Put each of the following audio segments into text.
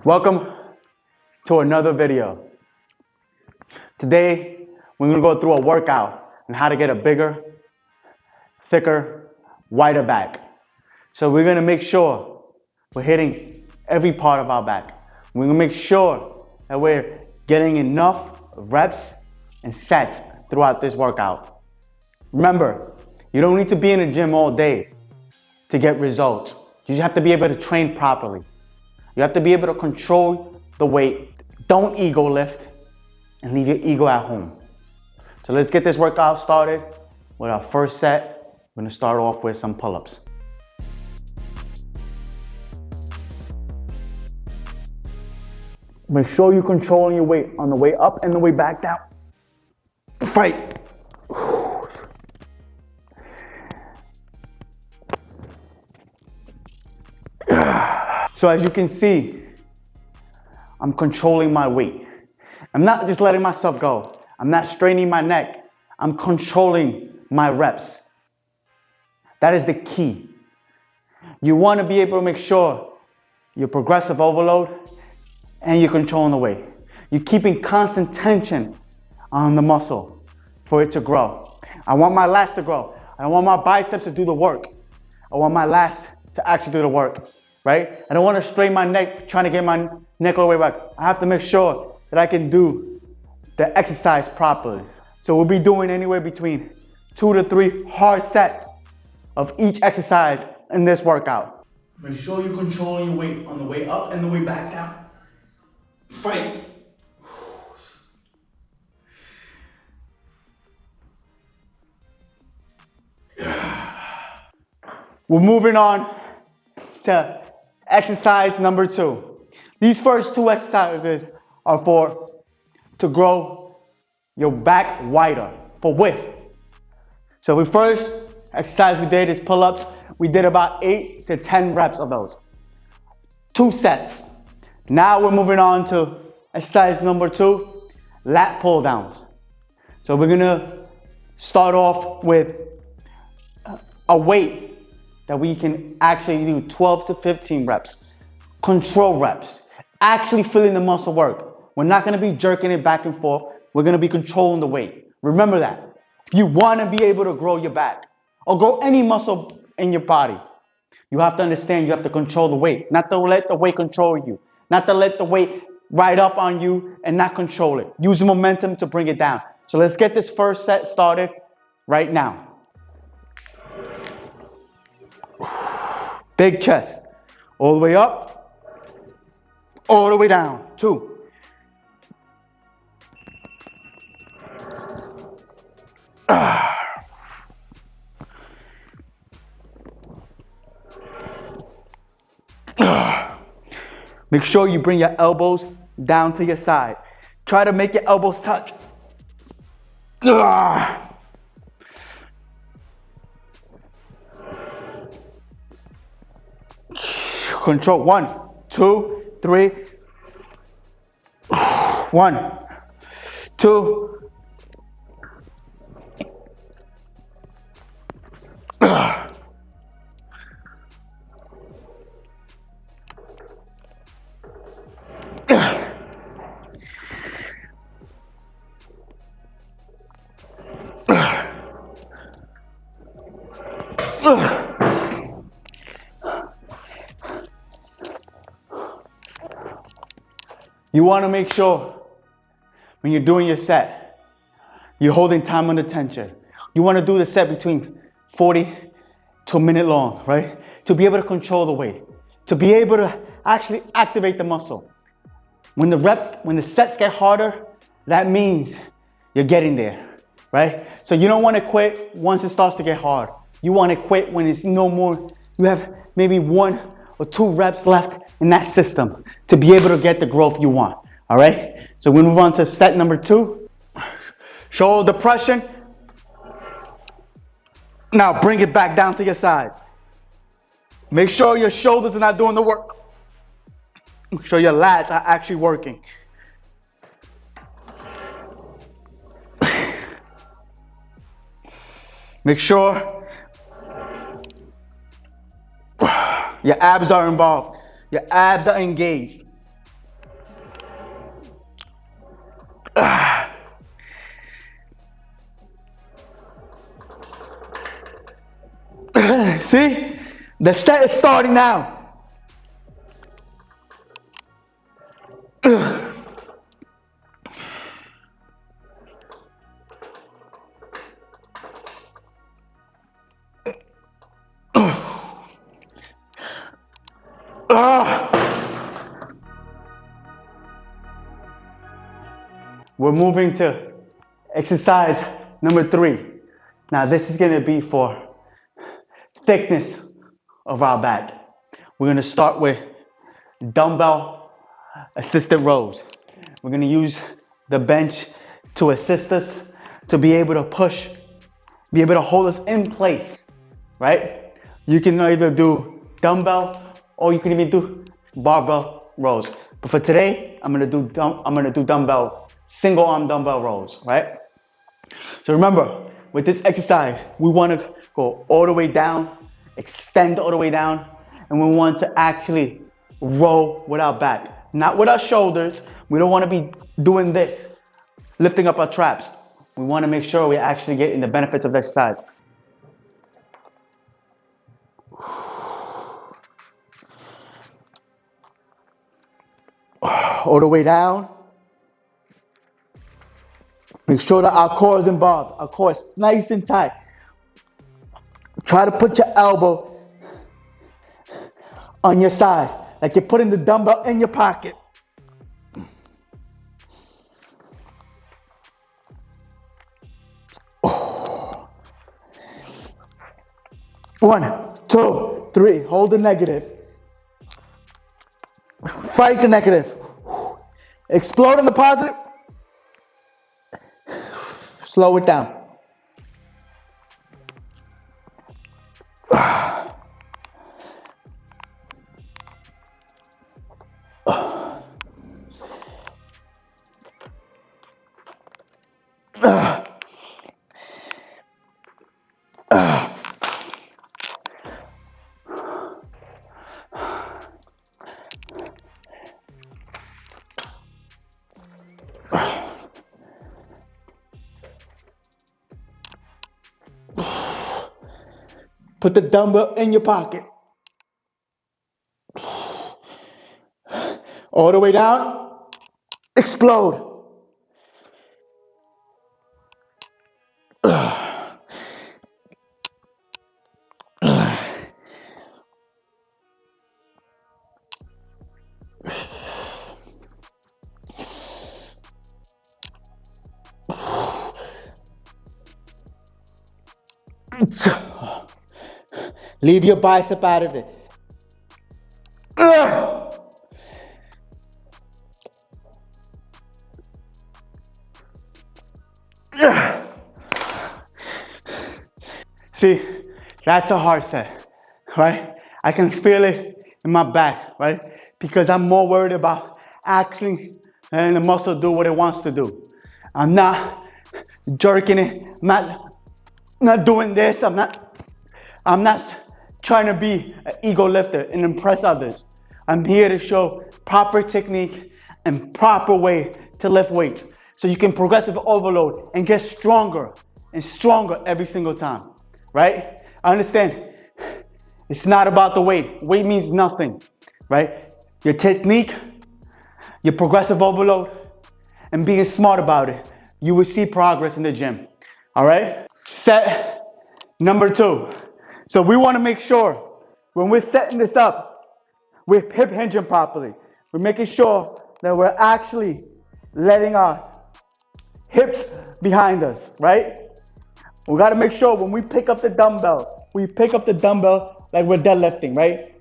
Welcome to another video. Today, we're gonna go through a workout on how to get a bigger, thicker, wider back. So we're gonna make sure we're hitting every part of our back. We're gonna make sure that we're getting enough reps and sets throughout this workout. Remember, you don't need to be in the gym all day to get results. You just have to be able to train properly. You have to be able to control the weight. Don't ego lift and leave your ego at home. So let's get this workout started with our first set. We're gonna start off with some pull-ups. Make sure you're controlling your weight on the way up and the way back down. Fight. So as you can see, I'm controlling my weight. I'm not just letting myself go. I'm not straining my neck. I'm controlling my reps. That is the key. You want to be able to make sure your progressive overload and you're controlling the weight. You're keeping constant tension on the muscle for it to grow. I want my lats to grow. I want my biceps to do the work. I want my lats to actually do the work. Right? I don't want to strain my neck trying to get my neck all the way back. I have to make sure that I can do the exercise properly. So we'll be doing anywhere between 2 to 3 hard sets of each exercise in this workout. Make sure you're controlling your weight on the way up and the way back down. Fight. We're moving on to exercise number 2. These first 2 exercises are to grow your back wider, for width. So the first exercise we did is pull-ups. We did about 8 to 10 reps of those. 2 sets. Now we're moving on to exercise number 2, lat pull downs. So we're gonna start off with a weight that we can actually do 12 to 15 reps. Control reps. Actually feeling the muscle work. We're not gonna be jerking it back and forth. We're gonna be controlling the weight. Remember that. If you wanna be able to grow your back or grow any muscle in your body, you have to understand you have to control the weight. Not to let the weight control you. Not to let the weight ride up on you and not control it. Use momentum to bring it down. So let's get this first set started right now. Big chest. All the way up. All the way down. 2. Make sure you bring your elbows down to your side. Try to make your elbows touch. Control. 1, 2, 3. 1, 2. You want to make sure when you're doing your set, you're holding time under tension. You want to do the set between 40 to a minute long, right? To be able to control the weight, to be able to actually activate the muscle. When the sets get harder, that means you're getting there, right? So you don't want to quit once it starts to get hard. You want to quit when it's no more, you have maybe 1 or 2 reps left in that system to be able to get the growth you want, all right? So we move on to set number 2. Shoulder depression. Now bring it back down to your sides. Make sure your shoulders are not doing the work. Make sure your lats are actually working. Make sure your abs are involved. Your abs are engaged. See? The set is starting now. We're moving to exercise number 3. Now this is gonna be for thickness of our back. We're gonna start with dumbbell assisted rows. We're gonna use the bench to assist us to be able to push, be able to hold us in place, right? You can either do dumbbell or you can even do barbell rows. But for today, I'm gonna do dumbbell, single arm dumbbell rows, right? So remember, with this exercise, we wanna go all the way down, extend all the way down, and we want to actually row with our back, not with our shoulders. We don't wanna be doing this, lifting up our traps. We wanna make sure we're actually getting the benefits of the exercise. All the way down. Make sure that our core is involved. Our core is nice and tight. Try to put your elbow on your side, like you're putting the dumbbell in your pocket. Oh. 1, 2, 3. Hold the negative. Fight the negative. Explode in the positive. Slow it down. Put the dumbbell in your pocket. All the way down. Explode. Leave your bicep out of it. See, that's a hard set, right? I can feel it in my back, right? Because I'm more worried about actually letting the muscle do what it wants to do. I'm not jerking it, I'm not doing this, I'm not trying to be an ego lifter and impress others. I'm here to show proper technique and proper way to lift weights so you can progressive overload and get stronger and stronger every single time, right? I understand it's not about the weight. Weight means nothing, right? Your technique, your progressive overload, and being smart about it, you will see progress in the gym, all right? Set number 2. So we want to make sure when we're setting this up, we're hip hinging properly. We're making sure that we're actually letting our hips behind us, right? We got to make sure when we pick up the dumbbell, we pick up the dumbbell like we're deadlifting, right?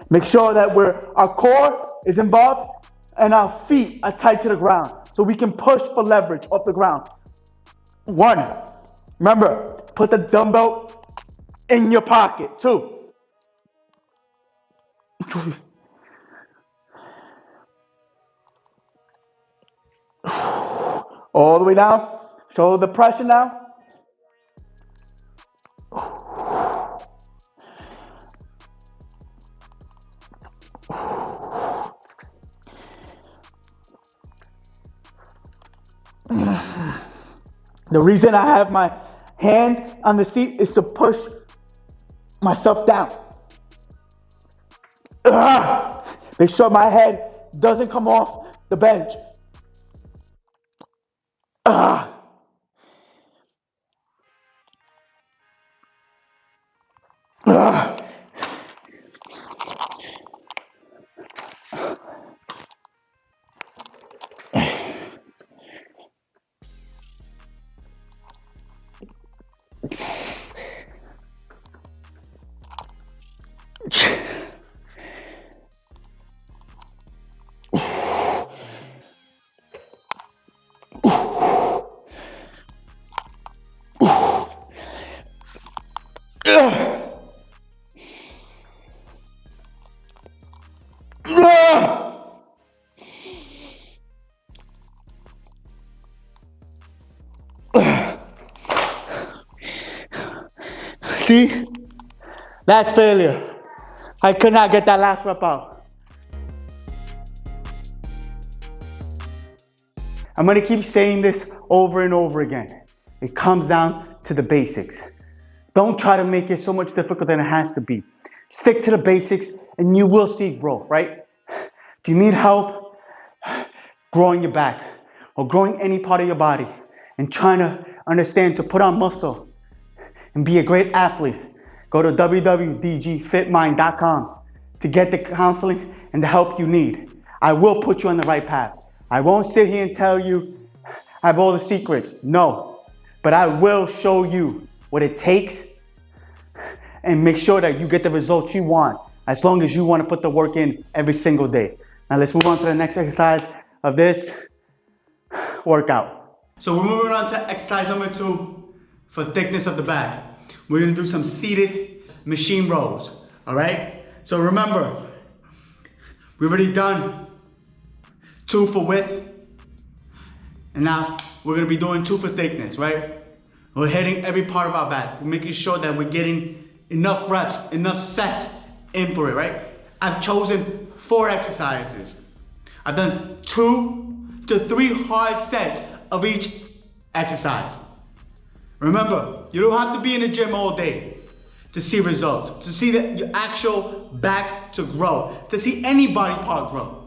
Make sure that our core is involved and our feet are tight to the ground so we can push for leverage off the ground. 1, remember, put the dumbbell in your pocket. 2, all the way down. Show the pressure now. The reason I have my hand on the seat is to push myself down. Make sure my head doesn't come off the bench. See? That's failure. I could not get that last rep out. I'm gonna keep saying this over and over again. It comes down to the basics. Don't try to make it so much difficult than it has to be. Stick to the basics and you will see growth, right? If you need help growing your back or growing any part of your body and trying to understand to put on muscle and be a great athlete, go to www.dgfitmind.com to get the counseling and the help you need. I will put you on the right path. I won't sit here and tell you I have all the secrets. No, but I will show you what it takes and make sure that you get the results you want as long as you want to put the work in every single day. Now let's move on to the next exercise of this workout. So we're moving on to exercise number 2 for thickness of the back. We're gonna do some seated machine rows, all right? So remember, we've already done 2 for width, and now we're gonna be doing 2 for thickness, right? We're hitting every part of our back. We're making sure that we're getting enough reps, enough sets in for it, right? I've chosen 4 exercises. I've done 2 to 3 hard sets of each exercise. Remember, you don't have to be in the gym all day to see results, to see your actual back to grow, to see any body part grow.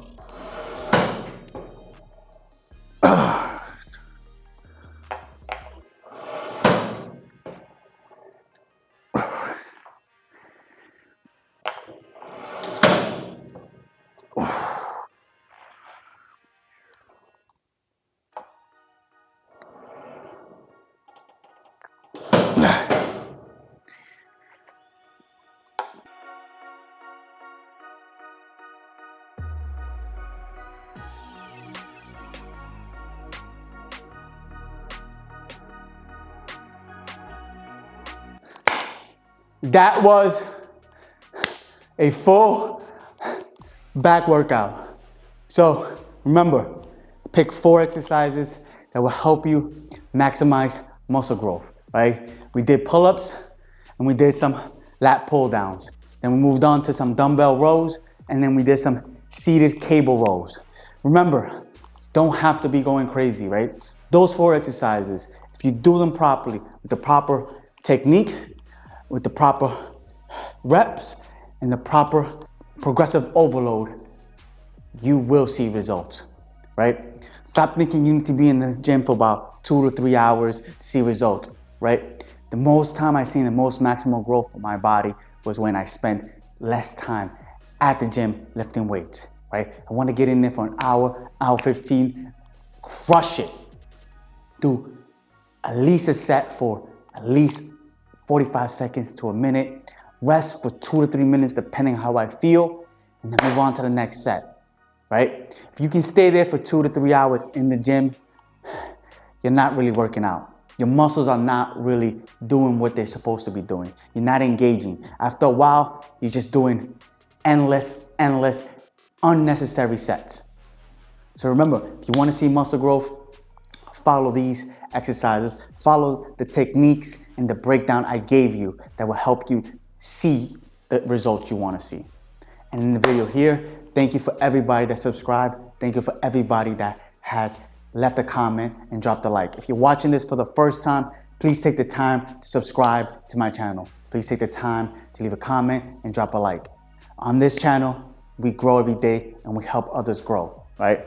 That was a full back workout. So remember, pick 4 exercises that will help you maximize muscle growth, right? We did pull-ups and we did some lat pull downs. Then we moved on to some dumbbell rows and then we did some seated cable rows. Remember, don't have to be going crazy, right? Those 4 exercises, if you do them properly, with the proper technique, with the proper reps and the proper progressive overload, you will see results, right? Stop thinking you need to be in the gym for about 2 to 3 hours to see results, right? The most time I've seen the most maximal growth for my body was when I spent less time at the gym lifting weights, right? I want to get in there for an hour, hour 15, crush it. Do at least a set for at least 45 seconds to a minute, rest for 2 to 3 minutes depending how I feel, and then move on to the next set, right? If you can stay there for 2 to 3 hours in the gym, you're not really working out. Your muscles are not really doing what they're supposed to be doing. You're not engaging. After a while, you're just doing endless, unnecessary sets. So remember, if you want to see muscle growth, follow these exercises, follow the techniques and the breakdown I gave you that will help you see the results you want to see. And in the video here, thank you for everybody that subscribed. Thank you for everybody that has left a comment, and dropped a like. If you're watching this for the first time, please take the time to subscribe to my channel. Please take the time to leave a comment and drop a like. On this channel, we grow every day and we help others grow, right?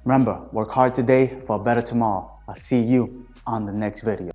Remember, work hard today for a better tomorrow. I'll see you on the next video.